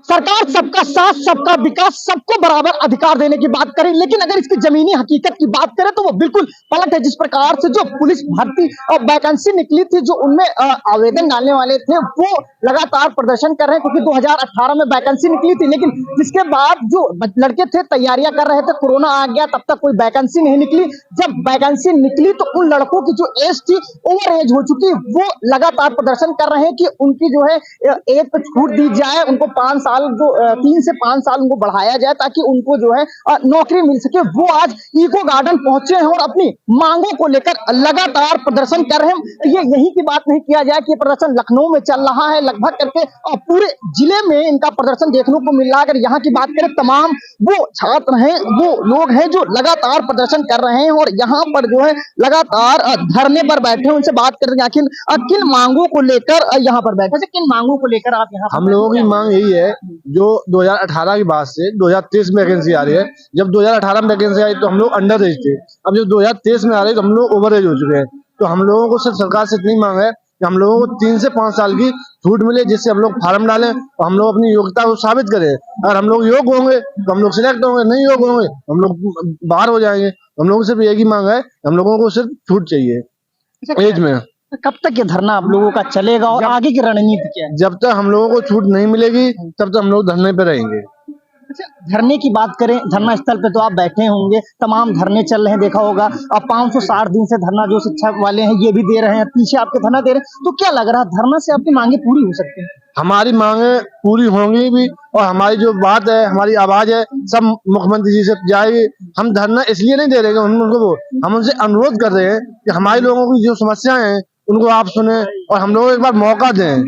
सरकार सबका साथ, सबका विकास, सबको बराबर अधिकार देने की बात करे, लेकिन अगर इसकी जमीनी हकीकत की बात करें तो वो बिल्कुल पलट है। जिस प्रकार से जो पुलिस भर्ती और वैकेंसी निकली थी, जो उनमें आवेदन डालने वाले थे वो लगातार प्रदर्शन कर रहे हैं, क्योंकि 2018 में वैकेंसी निकली थी, लेकिन जिसके बाद जो लड़के थे तैयारियां कर रहे थे, कोरोना आ गया, तब तक कोई वैकेंसी नहीं निकली। जब वैकेंसी निकली तो उन लड़कों की जो एज थी, ओवर एज हो चुकी, वो लगातार प्रदर्शन कर रहे हैं कि उनकी जो है एज पे छूट दी जाए, उनको 5 साल जो 3 से 5 साल उनको बढ़ाया जाए, ताकि उनको जो है नौकरी मिल सके। वो आज इको गार्डन पहुंचे हैं और अपनी मांगों को लेकर लगातार प्रदर्शन कर रहे हैं। ये यही की बात नहीं किया जाए कि प्रदर्शन लखनऊ में चल रहा है, लगभग करके पूरे जिले में इनका प्रदर्शन देखने को मिल रहा है। अगर यहाँ की बात करें, तमाम वो छात्र हैं, वो लोग हैं जो लगातार प्रदर्शन कर रहे हैं और यहाँ पर जो है लगातार धरने पर बैठे हैं। उनसे बात करेंगे आखिर किन मांगों को लेकर यहाँ पर बैठे, किन मांगों को लेकर आप यहाँ? हम लोगों की मांग यही है, जो 2018 के बाद से 2023 में वैकेंसी आ रही है। जब 2018 में वैकेंसी आई तो हम लोग अंडर एज थे, अब जब 2023 में आ रही है तो हम लोग ओवर एज हो चुके हैं। तो हम लोगों को सिर्फ सरकार से इतनी मांग है कि हम लोगों को 3 से 5 साल की छूट मिले, जिससे हम लोग फार्म डालें और हम लोग अपनी योग्यता को साबित करें। अगर हम लोग योग्य होंगे तो हम लोग सिलेक्ट होंगे, नहीं योग्य होंगे हम लोग बाहर हो जाएंगे। हम लोगों को सिर्फ एक ही मांग है, हम लोगों को सिर्फ छूट चाहिए एज में। कब तक ये धरना आप लोगों का चलेगा और आगे की रणनीति क्या है? जब तक हम लोगों को छूट नहीं मिलेगी तब तक हम लोग धरने पे रहेंगे। अच्छा, धरने की बात करें, धरना स्थल पे तो आप बैठे होंगे, तमाम धरने चल रहे हैं, देखा होगा। अब 560 दिन से धरना जो शिक्षक वाले हैं ये भी दे रहे हैं, पीछे आपके धरना दे रहे हैं, तो क्या लग रहा है धरना से आपकी मांगे पूरी हो सकती है? हमारी मांगे पूरी होंगी भी, और हमारी जो बात है, हमारी आवाज है, सब मुख्यमंत्री जी से जाएगी। हम धरना इसलिए नहीं दे रहे हम उनसे अनुरोध कर रहे हैं कि हमारे लोगों की जो समस्याएं हैं उनको आप सुने और हम लोगों को एक बार मौका दें।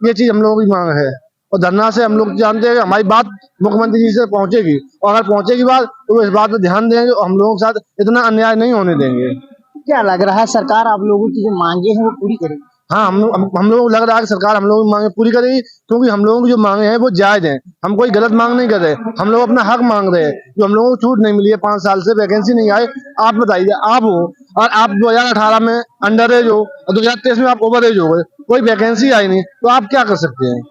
ये चीज हम लोगों की मांग है, और धरना से हम लोग जानते हैं कि हमारी बात मुख्यमंत्री जी से पहुंचेगी, और अगर पहुंचेगी बात तो वो इस बात पे ध्यान देंगे और हम लोगों के साथ इतना अन्याय नहीं होने देंगे। क्या लग रहा है सरकार आप लोगों की जो मांगे हैं वो पूरी करेगी? हाँ, हम लोगों को लग रहा है कि सरकार हम लोगों की मांगे पूरी करेगी, क्योंकि हम लोगों की जो मांगे हैं वो जायज हैं। हम कोई गलत मांग नहीं कर रहे, हम लोग अपना हक मांग रहे हैं। जो हम लोगों को छूट नहीं मिली है, 5 साल से वैकेंसी नहीं आए। आप बताइए, आप हो और आप 2018 में अंडर एज हो और 2023 में आप ओवर एज हो गए, कोई वैकेंसी आई नहीं, तो आप क्या कर सकते हैं?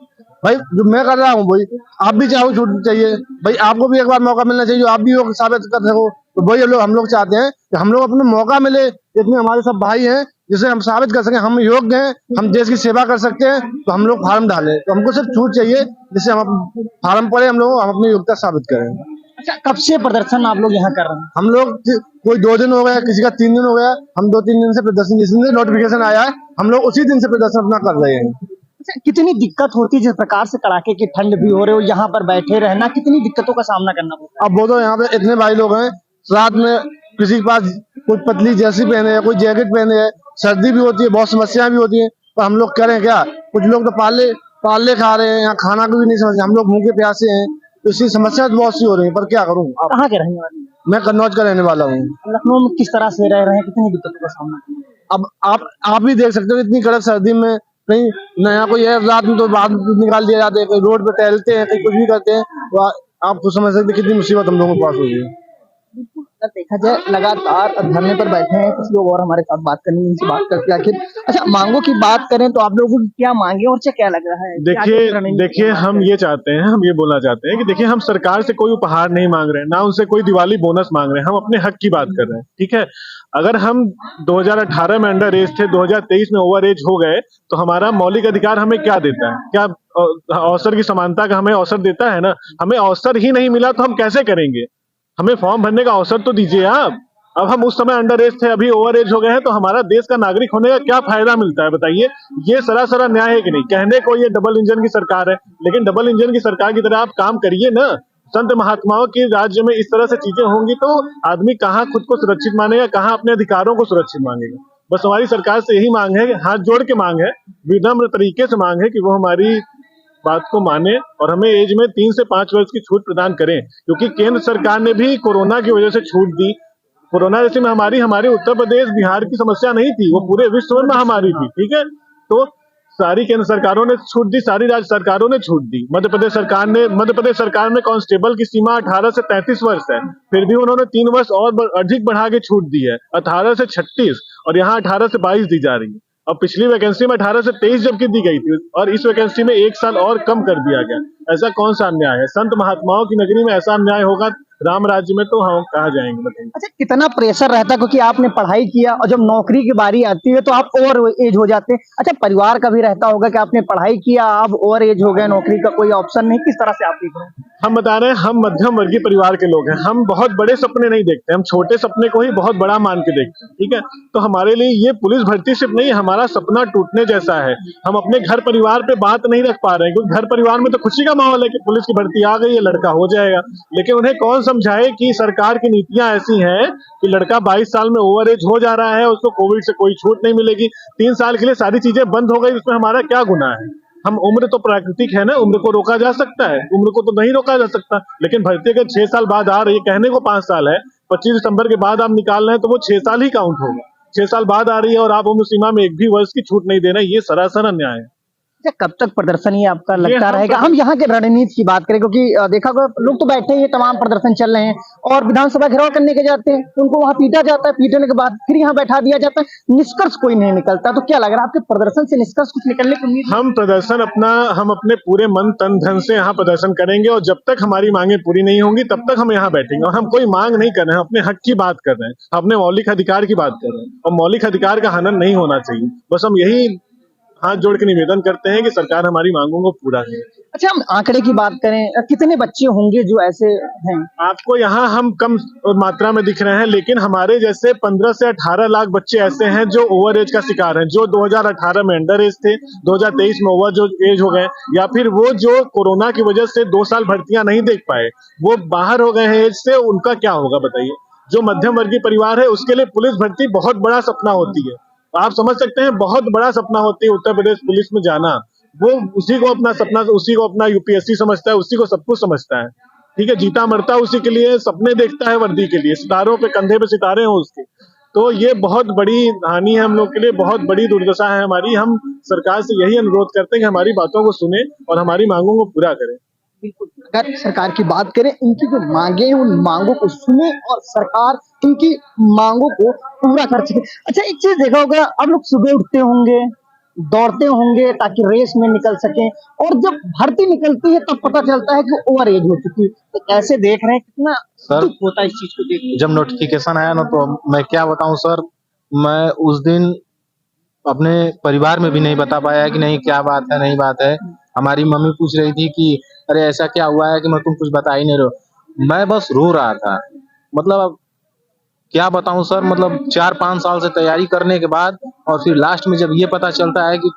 भाई जो मैं कर रहा हूँ भाई, आप भी चाहो छूट चाहिए भाई, आपको भी एक बार मौका मिलना चाहिए, आप भी योग साबित कर सको। तो वही हम लोग चाहते हैं कि हम लोग अपने मौका मिले, इतने हमारे सब भाई हैं जिसे हम साबित कर सकें हम योग्य हैं, हम देश की सेवा कर सकते हैं। तो हम लोग फार्म डालें, तो हमको सिर्फ छूट चाहिए, जिससे हम फार्म पढ़े, हम अपनी योग्यता साबित करें। अच्छा, कब से प्रदर्शन आप लोग यहाँ कर रहे हैं? हम लोग कोई 2 दिन हो गया, किसी का 3 दिन हो गया, हम 2-3 दिन से प्रदर्शन, जिस दिन से नोटिफिकेशन आया है हम लोग उसी दिन से प्रदर्शन अपना कर रहे हैं। अच्छा, कितनी दिक्कत होती है जिस प्रकार से कड़ाके की ठंड भी हो रही हो, यहाँ पर बैठे रहना, कितनी दिक्कतों का सामना करना पड़ता है? अब वो तो यहाँ पे इतने भाई लोग हैं, रात में किसी के पास कोई पतली जर्सी पहने है, कोई जैकेट पहने है, सर्दी भी होती है, बहुत समस्याएं भी होती है। तो हम लोग करें क्या? कुछ लोग तो पाले खा रहे हैं, यहाँ खाना को भी नहीं समझते, हम लोग भूखे प्यासे हैं, तो इसकी समस्या तो बहुत सी हो रही है, पर क्या करूँ? कहाँ के रहने वाले? मैं कन्नौज का रहने वाला हूँ। लखनऊ में किस तरह से रह रहे हैं, कितनी दिक्कतों का सामना? अब आप भी देख सकते हो, इतनी कड़क सर्दी में कहीं नया कोई है, रात में तो बाहर निकाल दिया जाते हैं, कहीं रोड पे टहलते हैं, कहीं कुछ भी करते हैं, तो आप खुद समझ सकते कितनी मुसीबत हम लोगों के पास होगी। अगर देखा जाए लगातार धरने पर बैठे हैं कुछ लोग और हमारे साथ बात करनी, इनसे बात करके आखिर अच्छा मांगों की बात करें तो आप लोगों की क्या मांगे और क्या लग रहा है? देखिए हम ये चाहते हैं, हम ये बोलना चाहते हैं कि देखिए हम सरकार से कोई उपहार नहीं मांग रहे हैं, ना उनसे कोई दिवाली बोनस मांग रहे हैं, हम अपने हक की बात कर रहे हैं। ठीक है, अगर हम 2018 में अंडर एज थे, 2023 में ओवर एज हो गए, तो हमारा मौलिक अधिकार हमें क्या देता है? क्या अवसर की समानता का हमें अवसर देता है ना? हमें अवसर ही नहीं मिला तो हम कैसे करेंगे? हमें फॉर्म भरने का अवसर तो दीजिए आप। अब हम उस समय अंडर एज थे, अभी ओवर एज हो गए हैं, तो हमारा देश का नागरिक होने का क्या फायदा मिलता है बताइए? ये सरासर न्याय है कि नहीं? कहने को ये डबल इंजन की सरकार है, लेकिन डबल इंजन की सरकार की तरह आप काम करिए ना। संत महात्माओं के राज्य में इस तरह से चीजें होंगी तो आदमी कहाँ खुद को सुरक्षित मानेगा, कहाँ अपने अधिकारों को सुरक्षित मांगेगा? बस हमारी सरकार से यही मांग है, हाथ जोड़ के मांग है, विनम्र तरीके से मांग है कि वो हमारी बात को माने और हमें एज में 3 से 5 वर्ष की छूट प्रदान करें, क्योंकि केंद्र सरकार ने भी कोरोना की वजह से छूट दी। कोरोना जैसी महामारी हमारे उत्तर प्रदेश बिहार की समस्या नहीं थी, वो पूरे विश्व में महामारी थी। ठीक है, तो सारी केंद्र सरकारों ने छूट दी, सारी राज्य सरकारों ने छूट दी। मध्य प्रदेश सरकार में कांस्टेबल की सीमा 18 से 33 वर्ष है, फिर भी उन्होंने 3 वर्ष और अधिक बढ़ा के छूट दी है, 18 से 36, और यहाँ 18 से 22 दी जा रही है। अब पिछली वैकेंसी में 18 से 23 जबकि दी गई थी और इस वैकेंसी में 1 साल और कम कर दिया गया। ऐसा कौन सा अन्याय है? संत महात्माओं की नगरी में ऐसा अन्याय होगा राम राज्य में, तो हम कहाँ जाएंगे बताइए। अच्छा, कितना प्रेशर रहता है क्योंकि आपने पढ़ाई किया और जब नौकरी की बारी आती है तो आप ओवर एज हो जाते हैं। अच्छा, परिवार का भी रहता होगा कि आपने पढ़ाई किया, अब ओवर एज हो गए, नौकरी का कोई ऑप्शन नहीं, किस तरह से आप देख रहे हैं? हम बता रहे हैं, हम मध्यम वर्गीय परिवार के लोग हैं। हम बहुत बड़े सपने नहीं देखते, हम छोटे सपने को ही बहुत बड़ा मान के देखते हैं। ठीक है, तो हमारे लिए ये पुलिस भर्ती सिर्फ नहीं, हमारा सपना टूटने जैसा है। हम अपने घर परिवार पे बात नहीं रख पा रहे हैं क्योंकि घर परिवार में तो खुशी का माहौल है कि पुलिस की भर्ती आ गई है, लड़का हो जाएगा। लेकिन उन्हें कौन समझाए कि सरकार की नीतियां ऐसी हैं कि लड़का 22 साल में ओवर एज हो जा रहा है, उसको कोविड से कोई छूट नहीं मिलेगी, 3 साल के लिए सारी चीजें बंद हो गई, उसमें हमारा क्या गुनाह है? हम उम्र तो प्राकृतिक है ना, उम्र को रोका जा सकता है, उम्र को तो नहीं रोका जा सकता। लेकिन भर्ती अगर 6 साल बाद आ रही है, कहने को 5 साल है, 25 दिसंबर के बाद आप निकाल रहे हैं तो वो 6 साल ही काउंट होगा। 6 साल बाद आ रही है और आप उम्र सीमा में एक भी वर्ष की छूट नहीं दे रहे हैं, ये सरासर अन्याय है। अच्छा, कब तक प्रदर्शन ये आपका लगता हम रहेगा? हम यहाँ के रणनीति की बात करें क्योंकि देखा गया लोग तो बैठे ही हैं, तमाम प्रदर्शन चल रहे हैं और विधानसभा घेराव करने के जाते हैं, उनको वहां पीटा जाता है, पीटने के बाद फिर यहाँ बैठा दिया जाता है, निष्कर्ष कोई नहीं निकलता। तो क्या लग रहा है आपके प्रदर्शन से निष्कर्ष कुछ निकलने की उम्मीद? हम अपने पूरे मन तन धन से यहाँ प्रदर्शन करेंगे और जब तक हमारी मांगे पूरी नहीं होंगी तब तक हम यहाँ बैठेंगे। और हम कोई मांग नहीं कर रहे हैं, अपने हक की बात कर रहे हैं, अपने मौलिक अधिकार की बात कर रहे हैं और मौलिक अधिकार का हनन नहीं होना चाहिए। बस हम यही हाथ जोड़ के निवेदन करते हैं कि सरकार हमारी मांगों को पूरा करे। अच्छा, हम आंकड़े की बात करें, कितने बच्चे होंगे जो ऐसे हैं? आपको यहाँ हम कम मात्रा में दिख रहे हैं, लेकिन हमारे जैसे 15 से 18 लाख बच्चे ऐसे हैं जो ओवर एज का शिकार हैं, जो 2018 में अंडर एज थे, 2023 में ओवर जो एज हो गए, या फिर वो जो कोरोना की वजह से 2 साल भर्तियां नहीं देख पाए, वो बाहर हो गए हैं एज से, उनका क्या होगा बताइए। जो मध्यम वर्गीय परिवार है उसके लिए पुलिस भर्ती बहुत बड़ा सपना होती है। आप समझ सकते हैं, बहुत बड़ा सपना होती है उत्तर प्रदेश पुलिस में जाना। वो उसी को अपना सपना, उसी को अपना यूपीएससी समझता है, उसी को सब कुछ समझता है। ठीक है, जीता मरता उसी के लिए, सपने देखता है वर्दी के लिए, सितारों पे, कंधे पे सितारे हो उसके। तो ये बहुत बड़ी हानि है हम लोग के लिए, बहुत बड़ी दुर्दशा है हमारी। हम सरकार से यही अनुरोध करते हैं कि हमारी बातों को सुने और हमारी मांगों को पूरा करें। बिल्कुल, अगर सरकार की बात करें, इनकी जो मांगे हैं उन मांगों को सुने और सरकार इनकी मांगों को पूरा कर सके। अच्छा, एक चीज देखा होगा, आप लोग सुबह उठते होंगे, दौड़ते होंगे ताकि रेस में निकल सकें और जब भर्ती निकलती है तब पता चलता है कि ओवर एज हो चुकी है। तो कैसे देख रहे हैं, कितना सर, दुख होता है इस चीज को देख के? जब नोटिफिकेशन आया ना तो मैं क्या बताऊं सर, मैं उस दिन अपने परिवार में भी नहीं बता पाया कि नहीं क्या बात है, नहीं बात है। हमारी मम्मी पूछ रही थी कि अरे ऐसा क्या हुआ है कि मैं तुम कुछ बता ही नहीं रहे हो। मैं बस रो रहा था। मतलब अब क्या बताऊं सर, मतलब 4-5 साल से तैयारी करने के बाद और फिर लास्ट में जब ये पता चलता है कि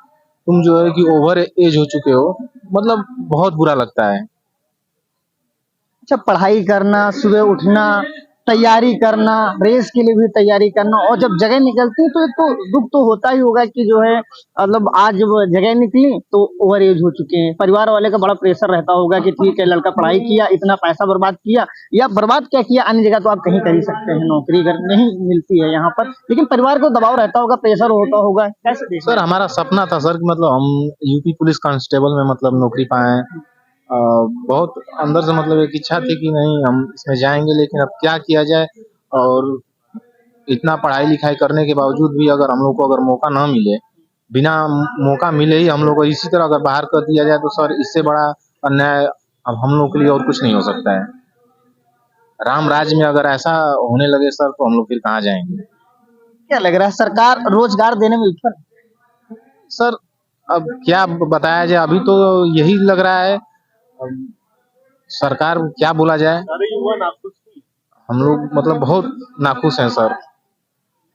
तुम जो है कि ओवर एज हो चुके हो, मतलब बहुत बुरा लगता है। अच्छा, पढ़ाई करना, सुबह उठना, तैयारी करना, रेस के लिए भी तैयारी करना और जब जगह निकलती है तो एक तो दुख तो होता ही होगा कि जो है मतलब आज जब जगह निकली तो ओवर एज हो चुके हैं। परिवार वाले का बड़ा प्रेशर रहता होगा कि ठीक है, लड़का पढ़ाई किया, इतना पैसा बर्बाद किया, या बर्बाद क्या किया, अन्य जगह तो आप कहीं कर ही सकते हैं, नौकरी अगर नहीं मिलती है यहाँ पर, लेकिन परिवार को दबाव रहता होगा, प्रेशर होता होगा। कैसे देखते सर, हमारा सपना था सर कि मतलब हम यूपी पुलिस कांस्टेबल में मतलब नौकरी पाएं। बहुत अंदर से मतलब एक इच्छा थी कि नहीं हम इसमें जाएंगे, लेकिन अब क्या किया जाए। और इतना पढ़ाई लिखाई करने के बावजूद भी अगर हम लोग को अगर मौका ना मिले, बिना मौका मिले ही हम लोग को इसी तरह अगर बाहर कर दिया जाए तो सर इससे बड़ा अन्याय अब हम लोग के लिए और कुछ नहीं हो सकता है। राम राज्य में अगर ऐसा होने लगे सर तो हम लोग फिर कहाँ जाएंगे। क्या लग रहा है, सरकार रोजगार देने में विफल? सर अब क्या बताया जाए, अभी तो यही लग रहा है। अब सरकार क्या बोला जाए, सारे युवा नाखुश थी। हम लोग मतलब बहुत नाखुश हैं सर।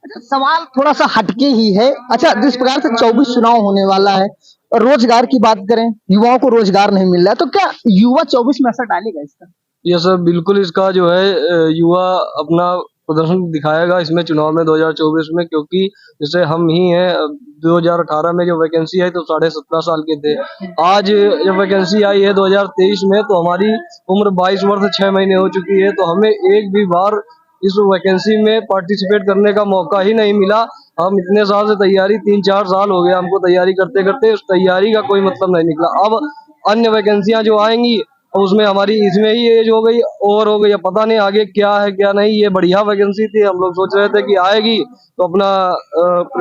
अच्छा, सवाल थोड़ा सा हटके ही है। अच्छा, जिस प्रकार से 24 चुनाव होने वाला है और रोजगार की बात करें, युवाओं को रोजगार नहीं मिल रहा है, तो क्या युवा 24 में असर डालेगा इसका? ये सर बिल्कुल इसका जो है युवा अपना प्रदर्शन दिखाएगा इसमें चुनाव में 2024 में, क्योंकि जैसे हम ही हैं 2018 में जो वैकेंसी आई तो 17.5 साल के थे। आज जब वैकेंसी आई है 2023 में तो हमारी उम्र 22 वर्ष 6 महीने हो चुकी है, तो हमें एक भी बार इस वैकेंसी में पार्टिसिपेट करने का मौका ही नहीं मिला। हम इतने साल से तैयारी, 3-4 साल हो गया हमको तैयारी करते करते, उस तैयारी का कोई मतलब नहीं निकला। अब अन्य वैकेंसियां जो आएंगी और उसमें हमारी इसमें ही एज हो गई, ओवर हो गई, अब पता नहीं आगे क्या है क्या नहीं। ये बढ़िया वैकेंसी थी, हम लोग सोच रहे थे कि आएगी तो अपना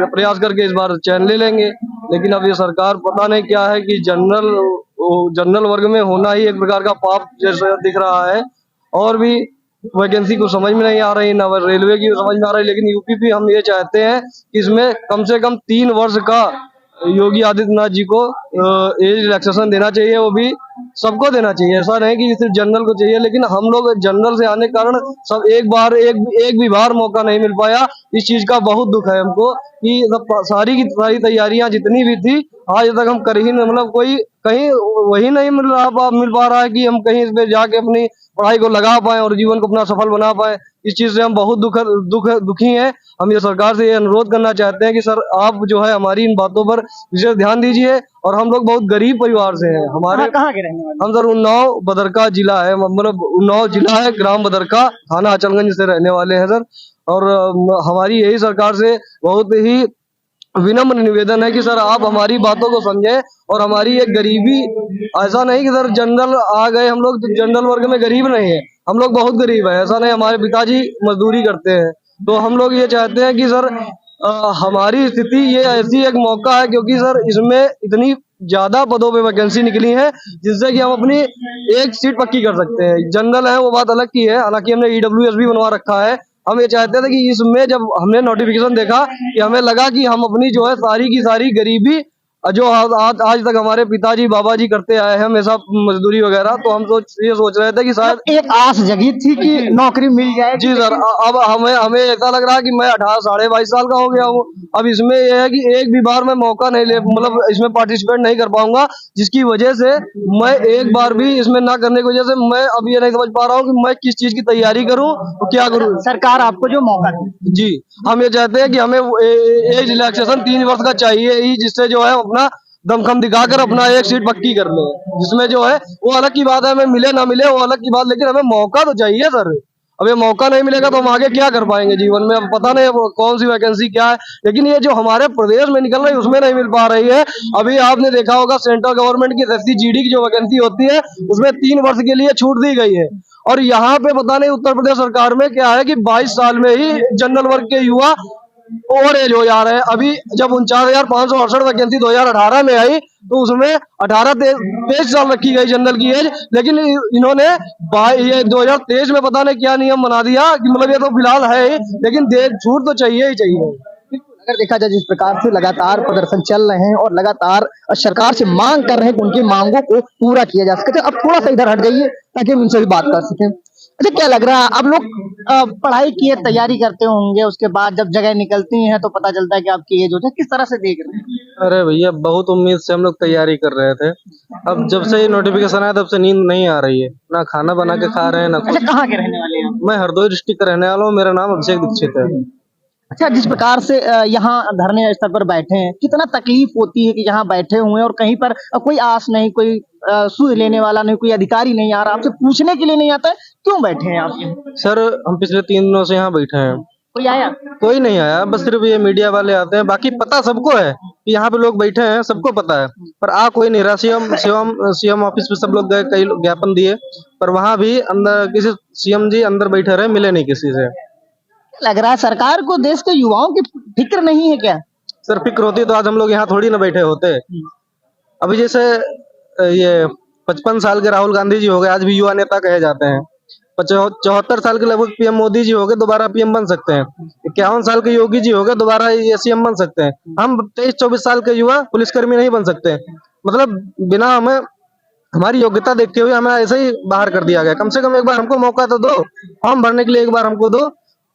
प्रयास करके इस बार चयन ले लेंगे, लेकिन अब ये सरकार पता नहीं क्या है कि जनरल वर्ग में होना ही एक प्रकार का पाप जैसा दिख रहा है। और भी वैकेंसी को समझ में नहीं आ रही, ना रेलवे की समझ में आ रही, लेकिन यूपी हम ये चाहते हैं कि इसमें कम से कम 3 वर्ष का योगी आदित्यनाथ जी को एज रिलैक्सेशन देना चाहिए, वो भी सबको देना चाहिए। ऐसा नहीं कि सिर्फ जनरल को चाहिए, लेकिन हम लोग जनरल से आने के कारण सब एक भी बार मौका नहीं मिल पाया। इस चीज का बहुत दुख है हमको कि सारी की सारी तैयारियां जितनी भी थी आज तक हम कर ही नहीं, मतलब कोई कहीं वही नहीं मिल पा रहा है कि हम कहीं इस पे जाके अपनी पढ़ाई को लगा पाए और जीवन को अपना सफल बना पाए। इस चीज से हम बहुत दुखी हैं। हम ये सरकार से ये अनुरोध करना चाहते हैं कि सर आप जो है हमारी इन बातों पर विशेष ध्यान दीजिए। और हम लोग बहुत गरीब परिवार से हैं, हमारे कहाँ के रहने वाले? हम सर उन्नाव बदरका जिला है, मतलब उन्नाव जिला है, ग्राम बदरका, थाना अचलगंज से रहने वाले हैं सर। और हमारी यही सरकार से बहुत ही विनम्र निवेदन है कि सर आप हमारी बातों को समझें और हमारी एक गरीबी, ऐसा नहीं कि सर जनरल आ गए, हम लोग जनरल वर्ग में गरीब नहीं है, हम लोग बहुत गरीब है। ऐसा नहीं, हमारे पिताजी मजदूरी करते हैं, तो हम लोग ये चाहते हैं कि सर हमारी स्थिति ये ऐसी एक मौका है, क्योंकि सर इसमें इतनी ज्यादा पदों पे वैकेंसी निकली है जिससे कि हम अपनी एक सीट पक्की कर सकते हैं। जनरल है वो बात अलग की है, हालांकि हमने ईडब्ल्यूएस भी बनवा रखा है। हम ये चाहते थे कि इसमें जब हमने नोटिफिकेशन देखा कि हमें लगा कि हम अपनी जो है सारी की सारी गरीबी जो आज तक हमारे पिताजी बाबा जी करते आए हैं हमेशा मजदूरी वगैरह, तो हम ये सोच रहे थे कि शायद एक आस जगी थी कि नौकरी मिल जाए। जी सर, अब हमें ऐसा लग रहा है कि मैं 18 साढ़े 22 साल का हो गया हूँ। अब इसमें यह है कि एक भी बार मैं मौका नहीं ले, मतलब इसमें पार्टिसिपेट नहीं कर पाऊंगा, जिसकी वजह से मैं एक बार भी इसमें ना करने की वजह से मैं अब ये नहीं समझ पा रहा हूँ कि मैं किस चीज की तैयारी करूँ और क्या करूँ। सरकार आपको जो मौका दी, जी, हम ये चाहते हैं कि हमें एज रिलैक्सेशन 3 वर्ष का चाहिए ही, जिससे जो है अपना दमखम दिखाकर अपना एक सीट पक्की कर ले, जिसमें जो है वो अलग की बात है, हमें मिले ना मिले वो अलग की बात, लेकिन हमें मौका तो चाहिए सर। अब ये मौका नहीं मिलेगा तो हम आगे क्या कर पाएंगे जीवन में, अब पता नहीं अब कौन सी वैकेंसी क्या है, लेकिन ये जो हमारे प्रदेश में निकल रही है उसमें नहीं मिल पा रही है। अभी आपने देखा होगा सेंट्रल गवर्नमेंट की SC/GD की जो वैकेंसी होती है उसमें 3 वर्ष के लिए छूट दी गई है, और यहाँ पे पता नहीं उत्तर प्रदेश सरकार में क्या है कि 22 साल में ही जनरल वर्ग के युवा ओवर एज हो जा रहे हैं। अभी जब 49,568 वैकेंसी 2018 में आई तो उसमें 23 साल रखी गई जनरल की एज, लेकिन इन्होंने ये 2023 में पता नहीं क्या नियम बना दिया कि मतलब ये तो फिलहाल है ही, लेकिन छूट तो चाहिए ही चाहिए। अगर देखा जाए जिस प्रकार से लगातार प्रदर्शन चल रहे हैं और लगातार सरकार से मांग कर रहे हैं कि उनकी मांगों को पूरा किया जा सके, अब थोड़ा सा इधर हट जाइए ताकि हम इनसे भी बात कर सकें। अच्छा, क्या लग रहा है, अब लोग पढ़ाई की तैयारी करते होंगे, उसके बाद जब जगह निकलती हैं तो पता चलता है कि आपकी एज हो जाए, किस तरह से देख रहे हैं? अरे भैया बहुत उम्मीद से हम लोग तैयारी कर रहे थे। अब जब से ये नोटिफिकेशन आया तब से नींद नहीं आ रही है, ना खाना बना के खा रहे हैं ना अच्छा, कुछ। कहाँ के रहने वाले हैं? मैं हरदोई डिस्ट्रिक्ट का रहने वाला हूँ, मेरा नाम अभिषेक दीक्षित है। अच्छा, जिस प्रकार से यहाँ धरने स्थल पर बैठे हैं, कितना तकलीफ होती है कि यहाँ बैठे हुए हैं और कहीं पर कोई आस नहीं, कोई सुध लेने वाला नहीं, कोई अधिकारी नहीं आ रहा, आपसे पूछने के लिए नहीं आता है, क्यों बैठे हैं आप यहाँ? सर हम पिछले 3 दिनों से यहाँ बैठे हैं, कोई आया? कोई नहीं आया, बस सिर्फ ये मीडिया वाले आते हैं। बाकी पता सबको है कि यहाँ पे लोग बैठे हैं, सबको पता है, पर आ कोई नहीं रहा। सीएम ऑफिस पे सब लोग गए, कई ज्ञापन दिए, पर वहाँ भी अंदर किसी सीएम जी अंदर बैठे रहे, मिले नहीं किसी से। लग रहा है सरकार को देश के युवाओं की फिक्र नहीं है क्या? सर फिक्र होती तो आज हम लोग यहाँ थोड़ी ना बैठे होते। अभी जैसे ये 55 साल के राहुल गांधी जी हो गए, आज भी युवा नेता कहे जाते हैं। 74 साल के लगभग पीएम मोदी जी हो गए, दोबारा पीएम बन सकते हैं। 51 साल के योगी जी हो गए, दोबारा ये सीएम बन सकते हैं। हम 23-24 साल के युवा पुलिसकर्मी नहीं बन सकते, मतलब बिना हमें हमारी योग्यता देखते हुए हमें ऐसे ही बाहर कर दिया गया। कम से कम एक बार हमको मौका तो दो, फॉर्म भरने के लिए एक बार हमको दो।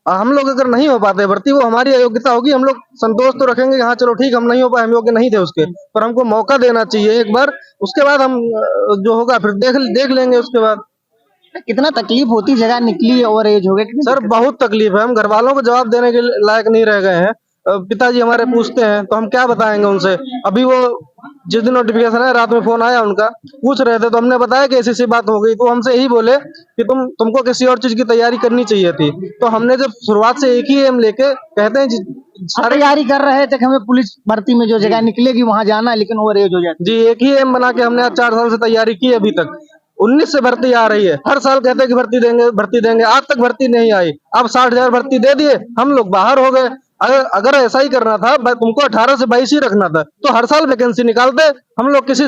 हम लोग अगर नहीं हो पाते भर्ती, वो हमारी अयोग्यता होगी, हम लोग संतोष तो रखेंगे, हाँ चलो ठीक हम नहीं हो पाए, हम योग्य नहीं थे उसके, पर हमको मौका देना चाहिए एक बार, उसके बाद हम जो होगा फिर देख लेंगे उसके बाद। कितना तकलीफ होती, जगह निकली ओवर एज हो गए सर बहुत तकलीफ है, हम घर वालों को जवाब देने के लायक नहीं रह गए हैं। पिताजी हमारे पूछते हैं तो हम क्या बताएंगे उनसे। अभी वो जिस दिन नोटिफिकेशन है रात में फोन आया उनका, पूछ रहे थे तो हमने बताया कि ऐसी बात हो गई, तो हमसे यही बोले कि तुमको किसी और चीज की तैयारी करनी चाहिए थी। तो हमने जब शुरुआत से एक ही एम लेके कहते हैं सारी तैयारी कर रहे थे कि हमें पुलिस भर्ती में जो जगह निकलेगी वहां जाना है, लेकिन ओवर एज हो जाती जी, एक ही एम बना के हमने 4 साल से तैयारी की अभी तक। 19 से भर्ती आ रही है, हर साल कहते हैं कि भर्ती देंगे, आज तक भर्ती नहीं आई। अब 60,000 भर्ती दे दिए, हम लोग बाहर हो गए। अगर ऐसा ही करना था, तुमको 18 से 22 ही रखना था, तो हर साल वैकेंसी निकालते। हम लोग किसी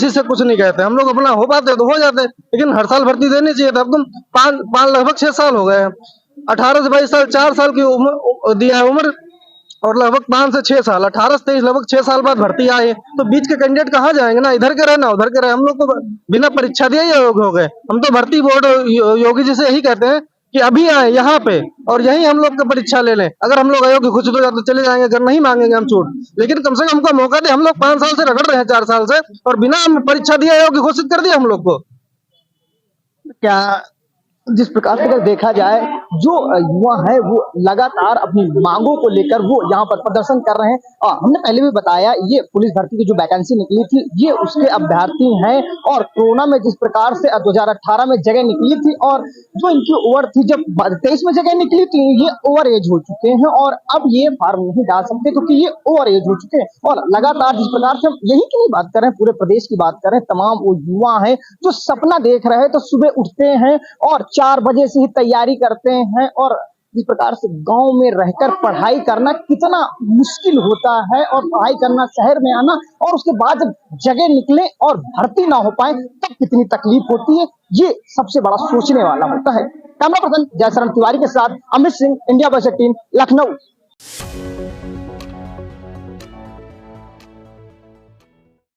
से कुछ नहीं कहते, हम लोग अपना हो पाते तो हो जाते, लेकिन हर साल भर्ती देनी चाहिए था। अब तुम पाँच लगभग 6 साल हो गए हैं, 18 से 22 साल, 4 साल की उम्र दिया है उम्र, और लगभग 5 से 6 साल, 18 से 23, लगभग 6 साल बाद भर्ती आई है। तो बीच के कैंडिडेट कहाँ जाएंगे? ना इधर के रहे ना उधर के रहे। हम लोग तो बिना परीक्षा दिए योग्य हो गए। हम तो भर्ती बोर्ड योगी जी से यही कहते हैं कि अभी आए यहाँ पे और यही हम लोग की परीक्षा ले लें। अगर हम लोग अयोग्य घोषित हो जाते चले जाएंगे, अगर नहीं मांगेंगे हम छूट, लेकिन कम से कम हमको मौका दे। हम लोग 5 साल से रगड़ रहे हैं, 4 साल से, और बिना परीक्षा दिए अयोग्य घोषित कर दिया हम लोग को। क्या जिस प्रकार से अगर देखा जाए, जो युवा है वो लगातार अपनी मांगों को लेकर वो यहाँ पर प्रदर्शन कर रहे हैं। हमने पहले भी बताया, ये पुलिस भर्ती की जो वैकेंसी निकली थी, ये उसके अभ्यर्थी हैं। और कोरोना में जिस प्रकार से 2018 में जगह निकली थी, और जो इनकी ओवर थी, जब 23 में जगह निकली थी, ये ओवर एज हो चुके हैं और अब ये फार्म नहीं डाल सकते क्योंकि ये ओवर एज हो चुके हैं। और लगातार जिस प्रकार से हम यही की नहीं बात कर रहे हैं, पूरे प्रदेश की बात कर रहे हैं, तमाम वो युवा हैं जो सपना देख रहे हैं, तो सुबह उठते हैं और 4 बजे से ही तैयारी करते हैं। और जिस प्रकार से गांव में रहकर पढ़ाई करना कितना मुश्किल होता है, और पढ़ाई करना, शहर में आना, और उसके बाद जब जगह निकले और भर्ती ना हो पाए तब कितनी तकलीफ होती है, ये सबसे बड़ा सोचने वाला होता है। कैमरा पर्सन जयशरण तिवारी के साथ अमित सिंह, इंडिया बस 18, लखनऊ।